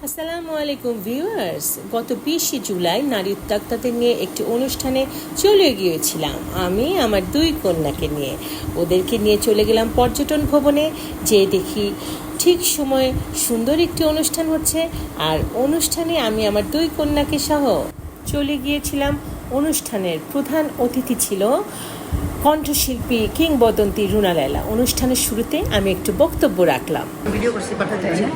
আসসালামু আলাইকুম ভিউয়ার্স, গত 20 জুলাই নারী উদ্যোক্তাদের নিয়ে একটি অনুষ্ঠানে চলে গিয়েছিলাম আমি আমার দুই কন্যাকে নিয়ে। ওদেরকে নিয়ে চলে গেলাম পর্যটন ভবনে, যে দেখি ঠিক সময়ে সুন্দর একটি অনুষ্ঠান হচ্ছে। আর অনুষ্ঠানে আমি আমার দুই কন্যাকে সহ চলে গিয়েছিলাম। অনুষ্ঠানের প্রধান অতিথি ছিল কণ্ঠশিল্পী কিংবদন্তি রুনা লায়লা। অনুষ্ঠানের শুরুতে আমি একটু বক্তব্য রাখলাম। ভিডিও করছি, পাঠাতে চাই।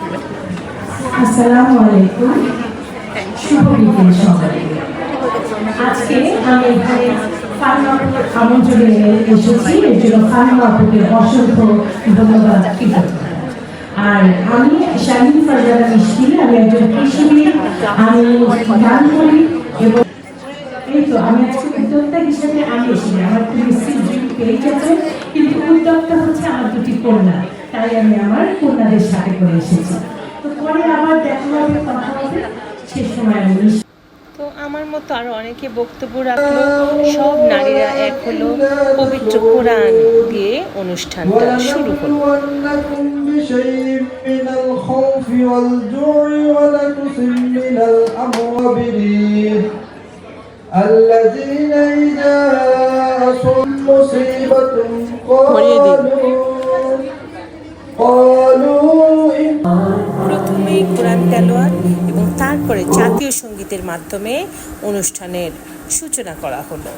আসসালামু আলাইকুম, শুভ বিকেল সবাইকে। আজকে আমি এখানে ফার্মাপুর আমন্ত্রণে এসেছি, এর জন্য ফার্মাপুরকে অসংখ্য ধন্যবাদ কৃতজ্ঞ। আর আমি শাহিন ফারজানা মিশকিল, আমি একজন কৃষিবিদ, আমি গান করি এবং এই তো আমি আজকে উদ্যোক্তা হিসেবে আমি এসেছি। আমার পেজ আছে, কিন্তু উদ্যোক্তা হচ্ছে আমার দুটি কন্যা, তাই আমি আমার কন্যাদের সাথে করে এসেছি। তো আমার মতো আরো অনেকে বক্তব্য রাখলো। সব নারীরা এক হলো, পবিত্র কোরআন দিয়ে অনুষ্ঠানটা শুরু হলো। الذين إذا أصابتهم مصيبة প্রথমেই কোরআন তেলাওয়াত এবং তারপরে জাতীয় সঙ্গীতের মাধ্যমে অনুষ্ঠানের সূচনা করা হলো।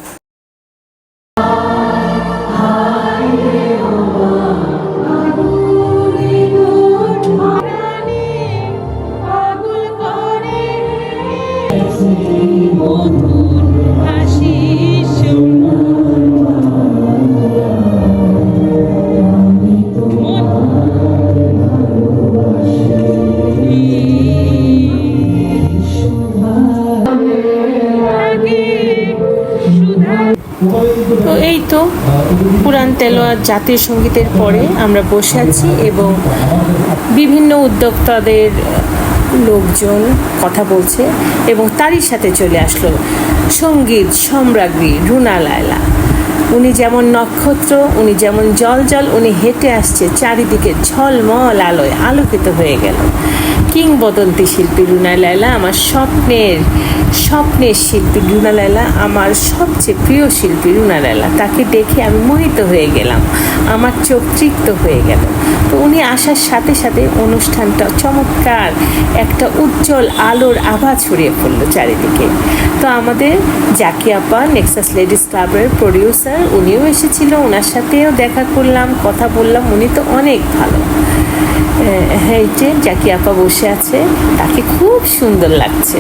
তো এই তো কোরআন তেলাওয়াত জাতীয় সঙ্গীতের পরে আমরা বসে আছি এবং বিভিন্ন উদ্যোক্তাদের লোকজন কথা বলছে এবং তারই সাথে চলে আসলো সঙ্গীত সম্রাজ্ঞী রুনা লায়লা। উনি যেমন নক্ষত্র, উনি যেমন জল জল, উনি হেঁটে আসছে, চারিদিকে ঝলমল আলোয় আলোকিত হয়ে গেল। কিংবদন্তি শিল্পী রুনা লায়লা, আমার স্বপ্নের শিল্পী রুনা লায়লা, আমার সবচেয়ে প্রিয় শিল্পী রুনা লায়লা। তাকে দেখে আমি মোহিত হয়ে গেলাম, আমার চোখ তৃপ্ত হয়ে গেল। তো উনি আসার সাথে সাথে অনুষ্ঠানটা চমৎকার একটা উজ্জ্বল আলোর আভা ছড়িয়ে পড়লো চারিদিকে। তো আমাদের জাকি আপা, নেক্সাস লেডিস ক্লাবের প্রডিউসার, উনিও এসেছিল, ওনার সাথেও দেখা করলাম, কথা বললাম। উনি তো অনেক ভালো। এই যে জাকি আপা বসে আছে, তাকে খুব সুন্দর লাগছে।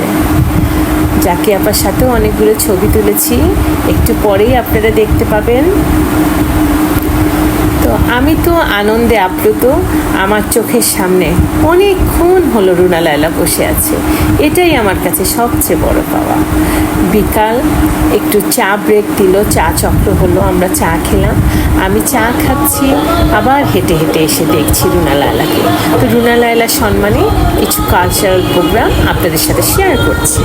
জাকি আপার সাথেও অনেকগুলো ছবি তুলেছি, একটু পরেই আপনারা দেখতে পাবেন। তো আমি তো আনন্দে আপ্লুত, আমার চোখের সামনে অনেকক্ষণ হলো রুনা লায়লা বসে আছে। এটাই আমার কাছে সবচেয়ে বড় পাওয়া। বিকাল একটু চা ব্রেক দিল, চা চক্র হলো, আমরা চা খেলাম। আমি চা খাচ্ছি, আবার হেঁটে হেঁটে এসে দেখছি রুনা লায়লাকে। তো রুনা লায়লার সম্মানে কিছু কালচারাল প্রোগ্রাম আপনাদের সাথে শেয়ার করছি।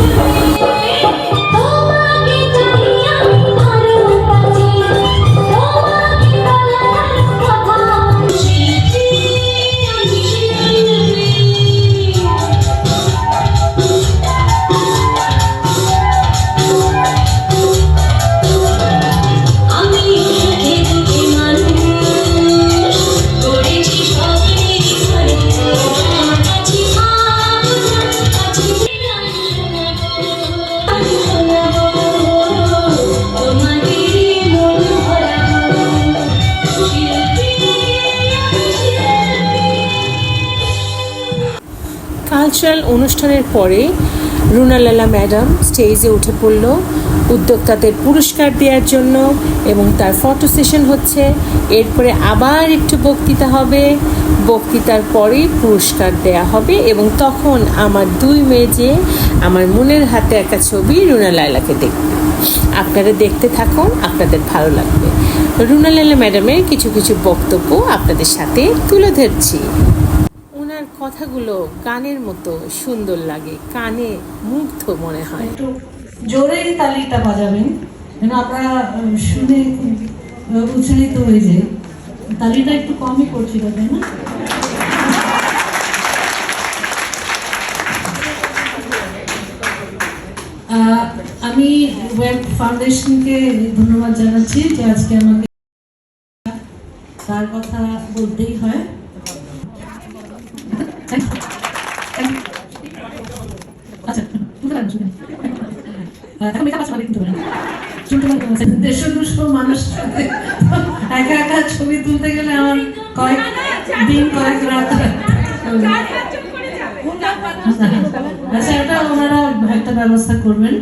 কালচারাল অনুষ্ঠানের পরে রুনা লায়লা ম্যাডাম স্টেজে উঠে পড়ল উদ্যোক্তাদের পুরস্কার দেওয়ার জন্য এবং তার ফটো সেশন হচ্ছে। এরপরে আবার একটু বক্তৃতা হবে, বক্তৃতার পরেই পুরস্কার দেয়া হবে এবং তখন আমার দুই মেয়ে যে আমার মনের হাতে একটা ছবি রুনা লায়লাকে দেখবে। আপনারা দেখতে থাকুন, আপনাদের ভালো লাগবে। রুনা লায়লা ম্যাডামের কিছু কিছু বক্তব্য আপনাদের সাথে তুলে ধরছি। ওনার কথাগুলো গানের মতো সুন্দর লাগে, কানে মুগ্ধ মনে হয়। একটু জোরেই তালিটা বাজাবেন যেন আমরা শুনে উৎসাহিত হয়ে যাই। তালিটা একটু কমই করছিল, তাই না? আমি ওয়েব ফাউন্ডেশনকে ধন্যবাদ জানাচ্ছি যে আজকে আমাকে তার কথা বলতেই হয়। আচ্ছা, দেড়শো মানুষ একা একা ছবি তুলতে গেলে আমার কয়েক রাত। আচ্ছা, এটা ওনারা একটা ব্যবস্থা করবেন।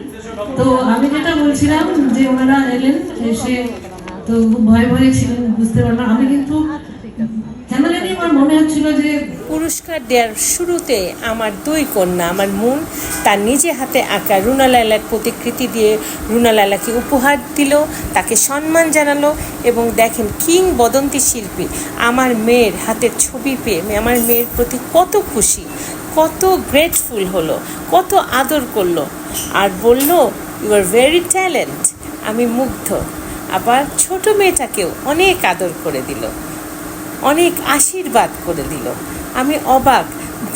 তো আমি যেটা বলছিলাম যে ওনারা এলেন, এসে তো খুব ভয়ে ছিলেন, বুঝতে পারলাম। আমি কিন্তু কেন জানি আমার মনে হচ্ছিল যে পুরস্কার দেওয়ার শুরুতে আমার দুই কন্যা, আমার মন তার নিজে হাতে আঁকা রুনা লায়লার প্রতিকৃতি দিয়ে রুনা লায়লাকে উপহার দিল, তাকে সম্মান জানালো। এবং দেখেন, কিংবদন্তি শিল্পী আমার মেয়ের হাতের ছবি পেয়ে আমার মেয়ের প্রতি কত খুশি, কত গ্রেটফুল হলো, কত আদর করলো, আর বলল ইউ আর ভেরি ট্যালেন্ট। আমি মুগ্ধ। আবার ছোট মেয়েটাকেও অনেক আদর করে দিল, অনেক আশীর্বাদ করে দিল। আমি অবাক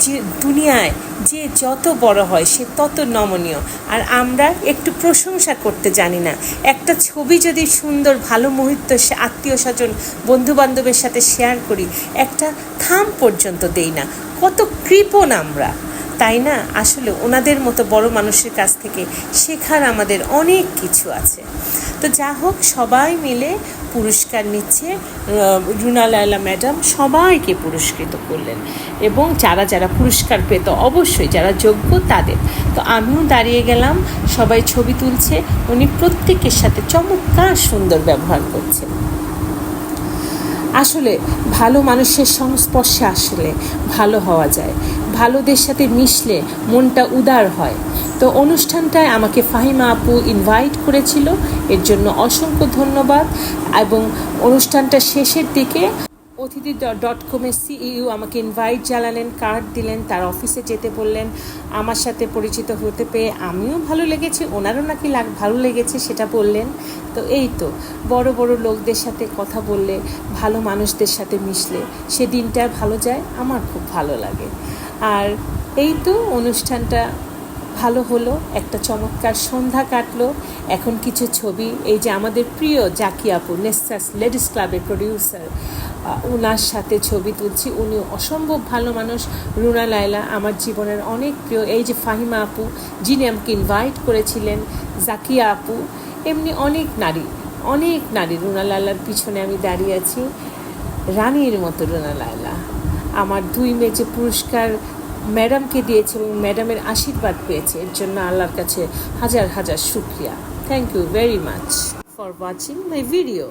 যে দুনিয়ায় যে যত বড় হয় সে তত নমনীয়, আর আমরা একটু প্রশংসা করতে জানি না। একটা ছবি যদি সুন্দর ভালো মুহূর্ত আত্মীয় স্বজন বন্ধুবান্ধবের সাথে শেয়ার করি, একটা থাম পর্যন্ত দেই না। কত কৃপণ আমরা, তাই না? আসলে ওনাদের মতো বড় মানুষের কাছ থেকে শেখার আমাদের অনেক কিছু আছে। তো যা হোক, সবাই মিলে পুরস্কার নিচ্ছে। রুনা লায়লা ম্যাডাম সবাইকে পুরস্কৃত করলেন, এবং যারা পুরস্কার পেত অবশ্যই যারা যোগ্য তাদের। তো আমিও দাঁড়িয়ে গেলাম, সবাই ছবি তুলছে, উনি প্রত্যেকের সাথে চমৎকার সুন্দর ব্যবহার করছেন। আসলে ভালো মানুষের সংস্পর্শে আসলে ভালো হওয়া যায়, ভালোদের সাথে মিশলে মনটা উদার হয়। তো অনুষ্ঠানটায় আমাকে ফাহিমা আপু ইনভাইট করেছিল, এর জন্য অসংখ্য ধন্যবাদ। এবং অনুষ্ঠানটা শেষের দিকে অতিথি.com-এর সিইও আমাকে ইনভাইট জানালেন, কার্ড দিলেন, তার অফিসে যেতে বললেন। আমার সাথে পরিচিত হতে পেয়ে আমিও ভালো লেগেছে, ওনারও নাকি ভালো লেগেছে সেটা বললেন। তো এই তো, বড় বড় লোকদের সাথে কথা বললে, ভালো মানুষদের সাথে মিশলে সে দিনটা ভালো যায়, আমার খুব ভালো লাগে। আর এই তো, অনুষ্ঠানটা ভালো হলো, একটা চমৎকার সন্ধ্যা কাটলো। এখন কিছু ছবি, এই যে আমাদের প্রিয় জাকি আপু, নেসাস লেডিস ক্লাবের প্রডিউসার, ওনার সাথে ছবি তুলছি। উনি অসম্ভব ভালো মানুষ। রুনা লায়লা আমার জীবনের অনেক প্রিয়। এই যে ফাহিমা আপু, যিনি আমাকে ইনভাইট করেছিলেন, জাকিয়া আপু, এমনি অনেক নারী রুনা লায়লার পিছনে আমি দাঁড়িয়ে আছি, রানীর মতো রুনা লায়লা। আমার দুই মেয়ে যে পুরস্কার ম্যাডামকে দিয়েছে এবং ম্যাডামের আশীর্বাদ পেয়েছে, এর জন্য আল্লাহর কাছে হাজার হাজার শুকরিয়া। Thank you very much for watching my video.